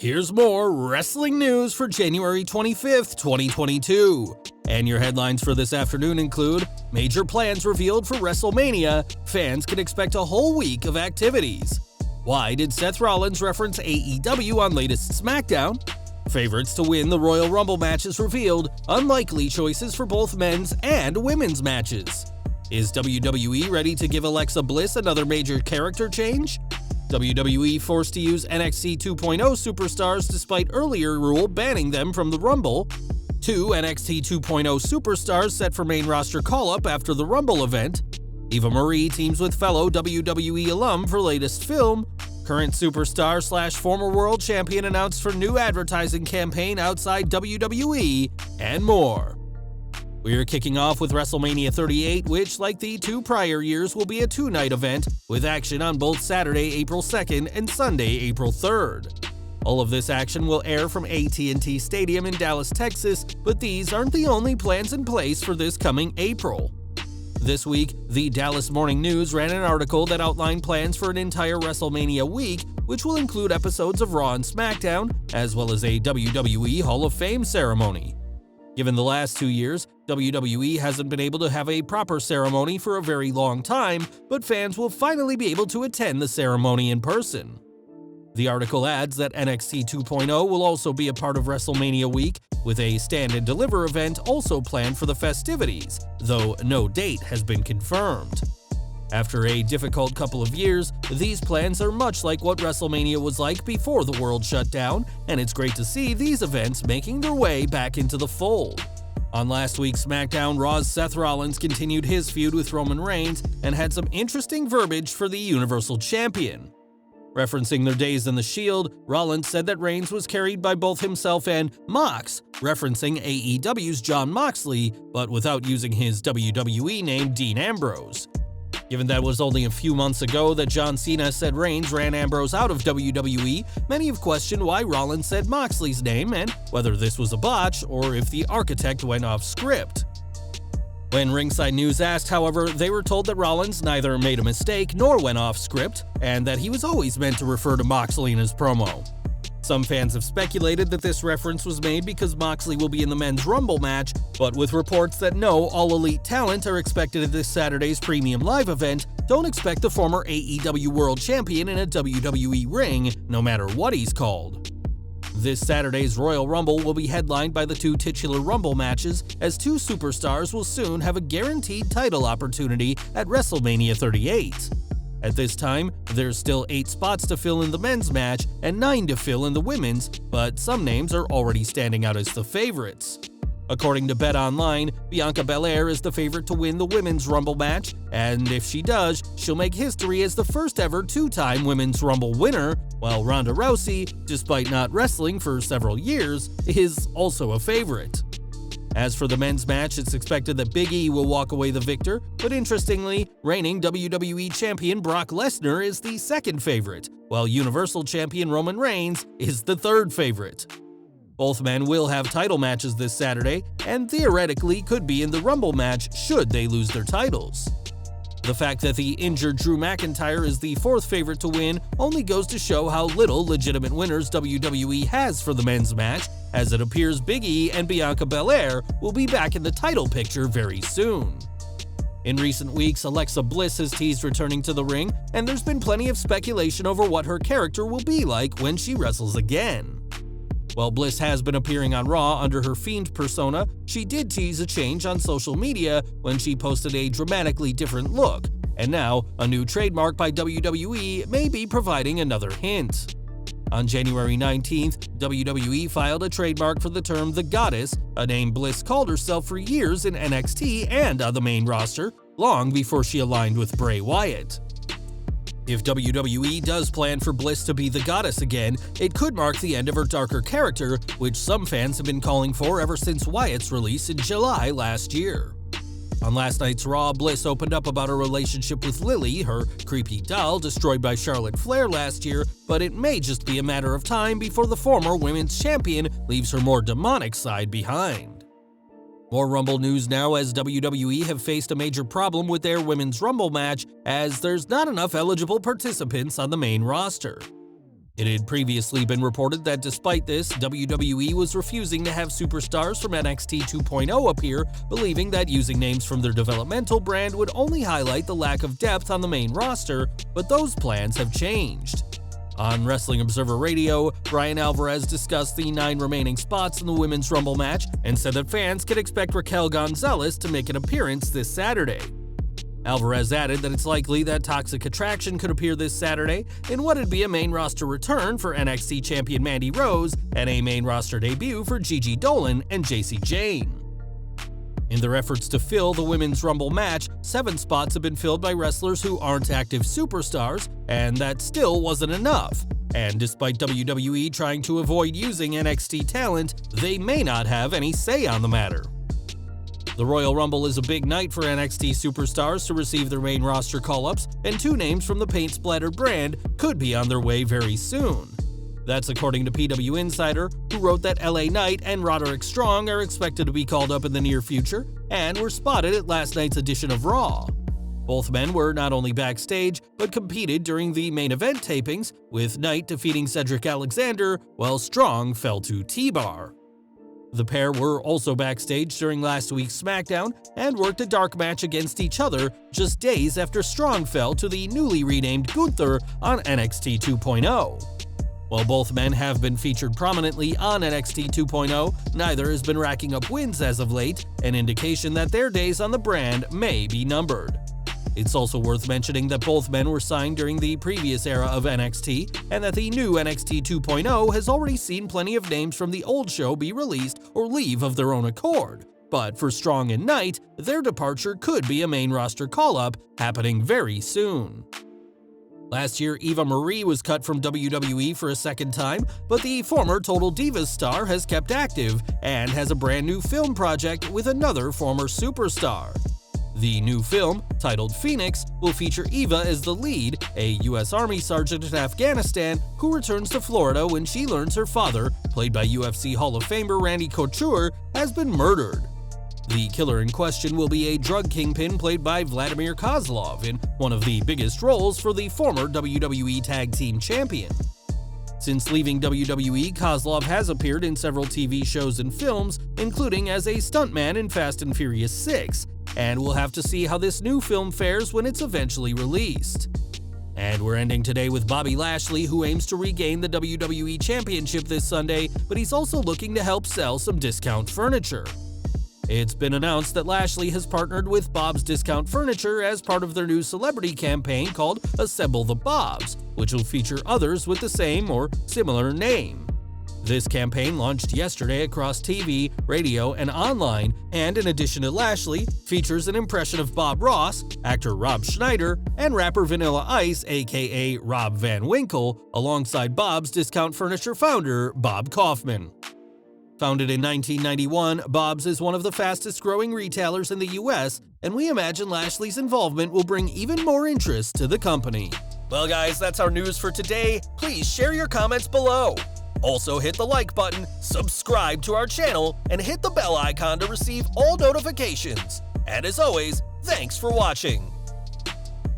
Here's more wrestling news for January 25th, 2022. And your headlines for this afternoon include major plans revealed for WrestleMania, fans can expect a whole week of activities. Why did Seth Rollins reference AEW on latest Smackdown? Favorites to win the Royal Rumble matches revealed, unlikely choices for both men's and women's matches. Is WWE ready to give Alexa Bliss another major character change? WWE forced to use NXT 2.0 superstars despite earlier rule banning them from the Rumble. 2 NXT 2.0 superstars set for main roster call-up after the Rumble event. Eva Marie teams with fellow WWE alum for latest film. Current superstar / former world champion announced for new advertising campaign outside WWE, and more. We're kicking off with WrestleMania 38, which, like the 2 prior years, will be a 2-night event with action on both Saturday, April 2nd and Sunday, April 3rd. All of this action will air from AT&T Stadium in Dallas, Texas, but these aren't the only plans in place for this coming April. This week, the Dallas Morning News ran an article that outlined plans for an entire WrestleMania week, which will include episodes of Raw and SmackDown, as well as a WWE Hall of Fame ceremony. Given the last 2 years, WWE hasn't been able to have a proper ceremony for a very long time, but fans will finally be able to attend the ceremony in person. The article adds that NXT 2.0 will also be a part of WrestleMania week, with a stand and deliver event also planned for the festivities, though no date has been confirmed. After a difficult couple of years, these plans are much like what WrestleMania was like before the world shut down, and it's great to see these events making their way back into the fold. On last week's SmackDown, Raw's Seth Rollins continued his feud with Roman Reigns and had some interesting verbiage for the Universal Champion. Referencing their days in the Shield, Rollins said that Reigns was carried by both himself and Mox, referencing AEW's Jon Moxley, but without using his WWE name Dean Ambrose. Given that it was only a few months ago that John Cena said Reigns ran Ambrose out of WWE, many have questioned why Rollins said Moxley's name and whether this was a botch or if the architect went off script. When Ringside News asked, however, they were told that Rollins neither made a mistake nor went off script, and that he was always meant to refer to Moxley in his promo. Some fans have speculated that this reference was made because Moxley will be in the men's Rumble match, but with reports that no All Elite talent are expected at this Saturday's premium live event, don't expect the former AEW World Champion in a WWE ring, no matter what he's called. This Saturday's Royal Rumble will be headlined by the 2 titular Rumble matches, as 2 superstars will soon have a guaranteed title opportunity at WrestleMania 38. At this time, there's still 8 spots to fill in the men's match and 9 to fill in the women's, but some names are already standing out as the favorites. According to BetOnline, Bianca Belair is the favorite to win the women's Rumble match, and if she does, she'll make history as the first ever 2-time women's Rumble winner, while Ronda Rousey, despite not wrestling for several years, is also a favorite. As for the men's match, it's expected that Big E will walk away the victor, but interestingly, reigning WWE Champion Brock Lesnar is the second favorite, while Universal Champion Roman Reigns is the third favorite. Both men will have title matches this Saturday, and theoretically could be in the Rumble match should they lose their titles. The fact that the injured Drew McIntyre is the 4th favorite to win only goes to show how little legitimate winners WWE has for the men's match, as it appears Big E and Bianca Belair will be back in the title picture very soon. In recent weeks, Alexa Bliss has teased returning to the ring, and there's been plenty of speculation over what her character will be like when she wrestles again. While Bliss has been appearing on Raw under her Fiend persona, she did tease a change on social media when she posted a dramatically different look, and now a new trademark by WWE may be providing another hint. On January 19th, WWE filed a trademark for the term The Goddess, a name Bliss called herself for years in NXT and on the main roster, long before she aligned with Bray Wyatt. If WWE does plan for Bliss to be the Goddess again, it could mark the end of her darker character, which some fans have been calling for ever since Wyatt's release in July last year. On last night's Raw, Bliss opened up about her relationship with Lily, her creepy doll destroyed by Charlotte Flair last year, but it may just be a matter of time before the former women's champion leaves her more demonic side behind. More Rumble news now, as WWE have faced a major problem with their Women's Rumble match, as there's not enough eligible participants on the main roster. It had previously been reported that despite this, WWE was refusing to have superstars from NXT 2.0 appear, believing that using names from their developmental brand would only highlight the lack of depth on the main roster, but those plans have changed. On Wrestling Observer Radio, Bryan Alvarez discussed the 9 remaining spots in the Women's Rumble match and said that fans can expect Raquel Gonzalez to make an appearance this Saturday. Alvarez added that it's likely that Toxic Attraction could appear this Saturday in what would be a main roster return for NXT champion Mandy Rose and a main roster debut for Gigi Dolan and Jacy Jayne. In their efforts to fill the Women's Rumble match, 7 spots have been filled by wrestlers who aren't active superstars, and that still wasn't enough. And despite WWE trying to avoid using NXT talent, they may not have any say on the matter. The Royal Rumble is a big night for NXT superstars to receive their main roster call-ups, and 2 names from the paint-splattered brand could be on their way very soon. That's according to PW Insider, who wrote that LA Knight and Roderick Strong are expected to be called up in the near future and were spotted at last night's edition of Raw. Both men were not only backstage, but competed during the main event tapings, with Knight defeating Cedric Alexander while Strong fell to T-Bar. The pair were also backstage during last week's Smackdown and worked a dark match against each other just days after Strong fell to the newly renamed Gunther on NXT 2.0. While both men have been featured prominently on NXT 2.0, neither has been racking up wins as of late, an indication that their days on the brand may be numbered. It's also worth mentioning that both men were signed during the previous era of NXT, and that the new NXT 2.0 has already seen plenty of names from the old show be released or leave of their own accord. But for Strong and Knight, their departure could be a main roster call-up happening very soon. Last year, Eva Marie was cut from WWE for a second time, but the former Total Divas star has kept active and has a brand new film project with another former superstar. The new film, titled Phoenix, will feature Eva as the lead, a U.S. Army sergeant in Afghanistan who returns to Florida when she learns her father, played by UFC Hall of Famer Randy Couture, has been murdered. The killer in question will be a drug kingpin played by Vladimir Kozlov in one of the biggest roles for the former WWE Tag Team Champion. Since leaving WWE, Kozlov has appeared in several TV shows and films, including as a stuntman in Fast and Furious 6, and we'll have to see how this new film fares when it's eventually released. And we're ending today with Bobby Lashley, who aims to regain the WWE Championship this Sunday, but he's also looking to help sell some discount furniture. It's been announced that Lashley has partnered with Bob's Discount Furniture as part of their new celebrity campaign called Assemble the Bobs, which will feature others with the same or similar name. This campaign launched yesterday across TV, radio, and online, and in addition to Lashley, features an impression of Bob Ross, actor Rob Schneider, and rapper Vanilla Ice, aka Rob Van Winkle, alongside Bob's Discount Furniture founder, Bob Kaufman. Founded in 1991, Bob's is one of the fastest-growing retailers in the US, and we imagine Lashley's involvement will bring even more interest to the company. Well guys, that's our news for today. Please share your comments below. Also hit the like button, subscribe to our channel, and hit the bell icon to receive all notifications. And as always, thanks for watching.